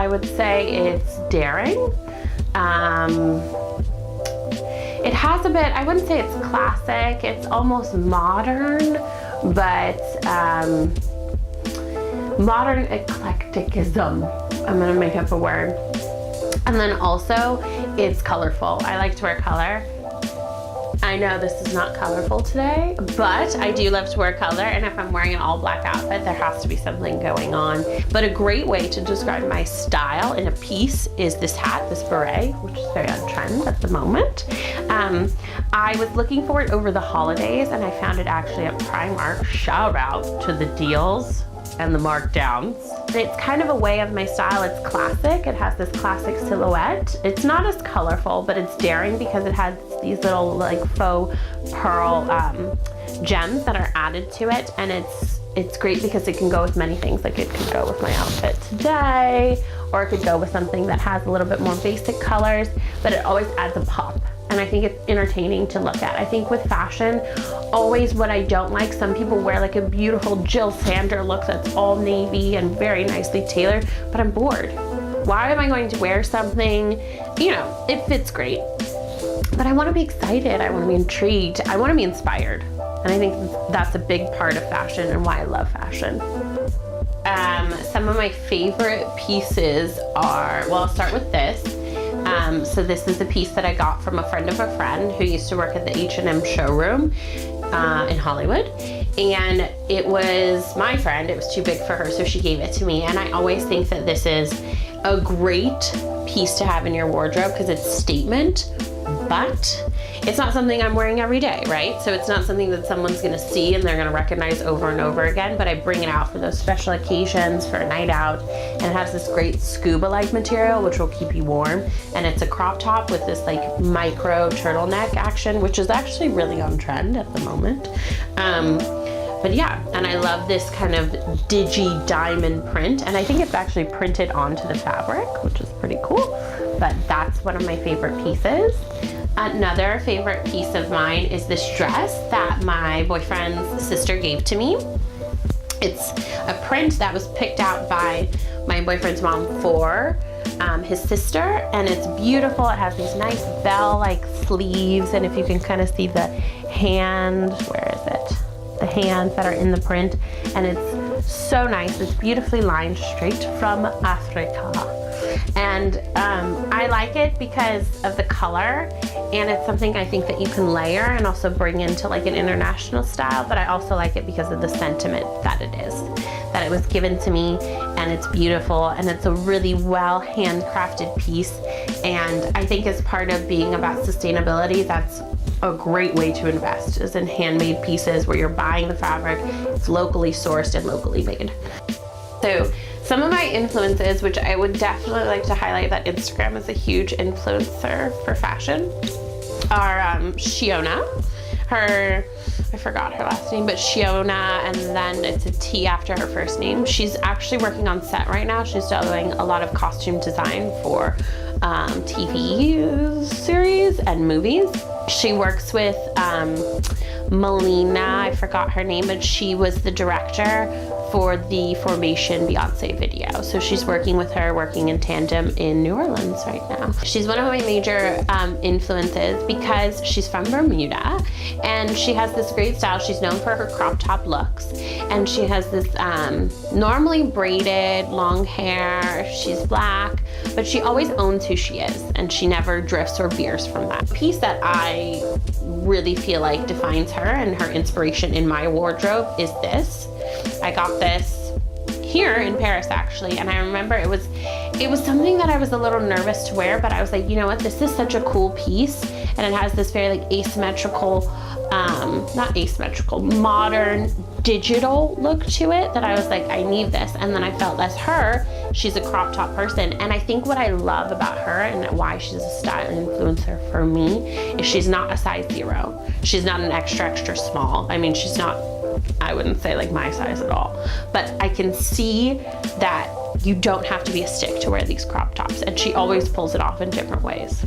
I would say it's daring. It has a bit, I wouldn't say it's classic, it's almost modern, but modern eclecticism. I'm gonna make up a word. And then also, it's colorful. I like to wear color. I know this is not colorful today, but I do love to wear color, and if I'm wearing an all black outfit, there has to be something going on. But a great way to describe my style in a piece is this hat, this beret, which is very on trend at the moment. I was looking for it over the holidays, and I found it actually at Primark. Shout out to the deals and the markdowns. It's kind of a way of my style. It's classic. It has this classic silhouette. It's not as colorful, but it's daring because it has these little like faux pearl gems that are added to it, and it's great because it can go with many things. Like it could go with my outfit today, or it could go with something that has a little bit more basic colors, but it always adds a pop. And I think it's entertaining to look at. I think with fashion, always what I don't like, some people wear like a beautiful Jill Sander look that's all navy and very nicely tailored, but I'm bored. Why am I going to wear something, you know, it fits great, but I wanna be excited, I wanna be intrigued, I wanna be inspired. And I think that's a big part of fashion and why I love fashion. Some of my favorite pieces are, well, I'll start with this. So this is a piece that I got from a friend of a friend who used to work at the H&M showroom in Hollywood. And it was my friend, it was too big for her, so she gave it to me. And I always think that this is a great piece to have in your wardrobe because it's statement, but it's not something I'm wearing every day, right? So it's not something that someone's gonna see and they're gonna recognize over and over again, but I bring it out for those special occasions, for a night out, and it has this great scuba-like material which will keep you warm, and it's a crop top with this like micro turtleneck action, which is actually really on trend at the moment. But yeah, and I love this kind of digi diamond print, and I think it's actually printed onto the fabric, which is pretty cool, but that's one of my favorite pieces. Another favorite piece of mine is this dress that my boyfriend's sister gave to me. It's a print that was picked out by my boyfriend's mom for his sister, and it's beautiful. It has these nice bell-like sleeves, and if you can kind of see the hand, where is it? The hands that are in the print, and it's so nice. It's beautifully lined straight from Africa. And I like it because of the color, and it's something I think that you can layer and also bring into like an international style, but I also like it because of the sentiment that it is, that it was given to me, and it's beautiful, and it's a really well handcrafted piece. And I think as part of being about sustainability, that's a great way to invest, is in handmade pieces where you're buying the fabric, it's locally sourced and locally made. So some of my influences, which I would definitely like to highlight that Instagram is a huge influencer for fashion, are Shiona. I forgot her last name, but Shiona, and then it's a T after her first name. She's actually working on set right now. She's doing a lot of costume design for TV series and movies. She works with Melina, I forgot her name, but she was the director for the Formation Beyonce video. So she's working with her, working in tandem in New Orleans right now. She's one of my major influences because she's from Bermuda, and she has this great style. She's known for her crop top looks, and she has this normally braided long hair. She's black, but she always owns who she is, and she never drifts or veers from that. The piece that I really feel like defines her and her inspiration in my wardrobe is this. I got this here in Paris actually, and I remember it was something that I was a little nervous to wear, but I was like, you know what, this is such a cool piece, and it has this very like asymmetrical, not asymmetrical, modern digital look to it, that I was like, I need this. And then I felt as her, she's a crop top person, and I think what I love about her and why she's a style influencer for me is she's not a size 0. She's not an extra small. I mean, she's not, I wouldn't say like my size at all, but I can see that you don't have to be a stick to wear these crop tops, and she always pulls it off in different ways.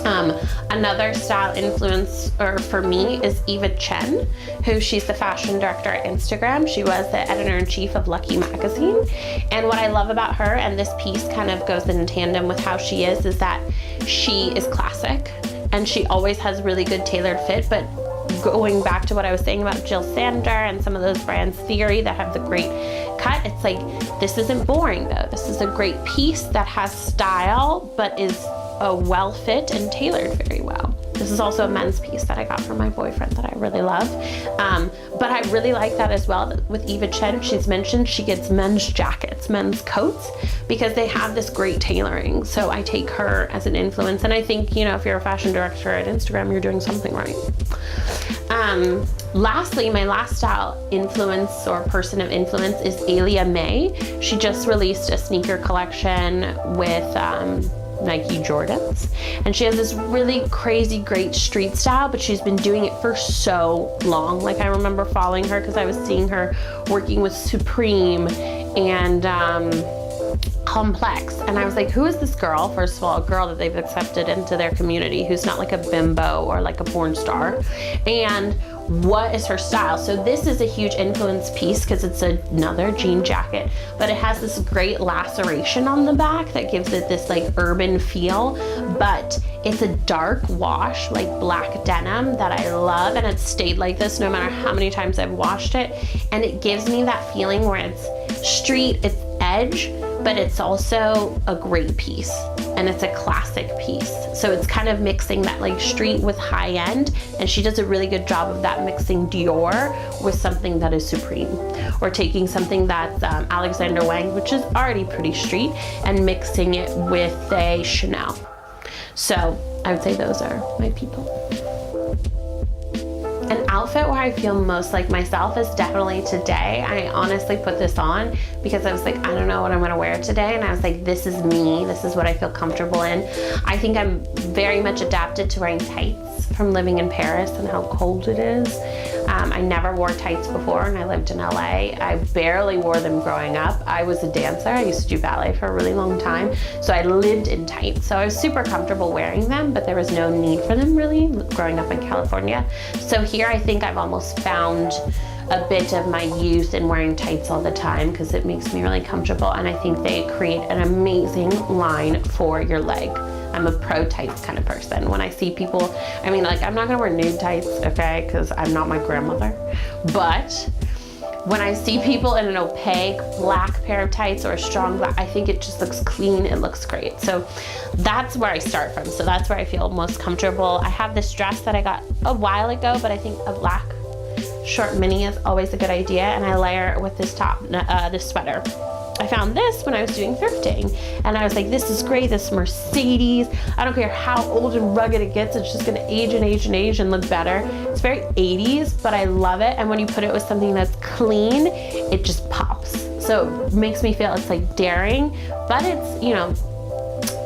Another style influencer for me is Eva Chen, who she's the fashion director at Instagram. She was the editor-in-chief of Lucky magazine. And what I love about her, and this piece kind of goes in tandem with how she is that she is classic and she always has really good tailored fit. But going back to what I was saying about Jill Sander and some of those brands Theory that have the great cut, it's like, this isn't boring though. This is a great piece that has style, but is well fit and tailored very well. This is also a men's piece that I got from my boyfriend that I really love. But I really like that as well. With Eva Chen, she's mentioned she gets men's jackets, men's coats, because they have this great tailoring. So I take her as an influence. And I think, if you're a fashion director at Instagram, you're doing something right. Lastly, my last style influence or person of influence is Leah May. She just released a sneaker collection with Nike Jordans, and she has this really crazy great street style, but she's been doing it for so long. Like, I remember following her because I was seeing her working with Supreme and Complex, and I was like, who is this girl? First of all, a girl that they've accepted into their community who's not like a bimbo or like a porn star, and what is her style? So this is a huge influence piece because it's another jean jacket, but it has this great laceration on the back that gives it this like urban feel, but it's a dark wash, like black denim that I love, and it's stayed like this no matter how many times I've washed it, and it gives me that feeling where it's street, it's edge, but it's also a great piece, and it's a classic piece. So it's kind of mixing that like street with high end, and she does a really good job of that, mixing Dior with something that is Supreme, or taking something that's Alexander Wang, which is already pretty street, and mixing it with a Chanel. So I would say those are my people. An outfit where I feel most like myself is definitely today. I honestly put this on because I was like, I don't know what I'm gonna wear today, and I was like, this is me, this is what I feel comfortable in. I think I'm very much adapted to wearing tights from living in Paris and how cold it is. I never wore tights before, and I lived in LA. I barely wore them growing up. I was a dancer. I used to do ballet for a really long time, so I lived in tights. So I was super comfortable wearing them, but there was no need for them really growing up in California. So here I think I've almost found a bit of my youth in wearing tights all the time because it makes me really comfortable, and I think they create an amazing line for your leg. I'm a pro tights kind of person. When I see people, I mean, like, I'm not gonna wear nude tights, okay, because I'm not my grandmother, but when I see people in an opaque black pair of tights or a strong black, I think it just looks clean, it looks great. So that's where I start from. So that's where I feel most comfortable. I have this dress that I got a while ago, but I think a black short mini is always a good idea, and I layer it with this top, this sweater. I found this when I was doing thrifting, and I was like, this is great, this Mercedes. I don't care how old and rugged it gets, it's just gonna age and age and age and look better. It's very 80s, but I love it, and when you put it with something that's clean, it just pops. So it makes me feel it's like daring, but it's,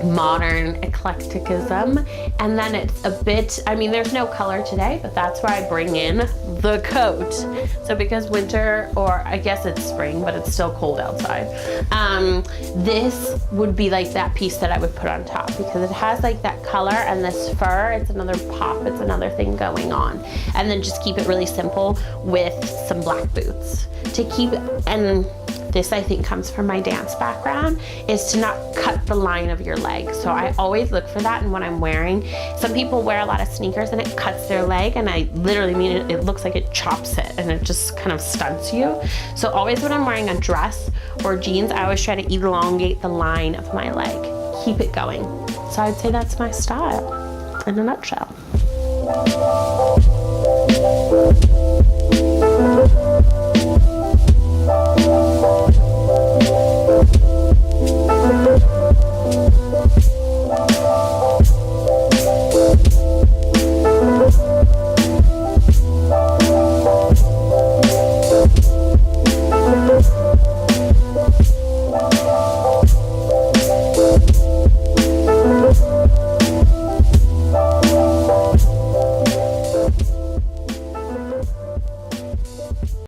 modern eclecticism, and then it's a bit, I mean, there's no color today, but that's where I bring in the coat. So because winter, or I guess it's spring, but it's still cold outside, this would be like that piece that I would put on top because it has like that color, and this fur, it's another pop, it's another thing going on. And then just keep it really simple with some black boots to keep, and this I think comes from my dance background, is to not cut the line of your leg. So I always look for that in what I'm wearing. Some people wear a lot of sneakers and it cuts their leg, and I literally mean it looks like it chops it, and it just kind of stunts you. So always when I'm wearing a dress or jeans, I always try to elongate the line of my leg, keep it going. So I'd say that's my style in a nutshell.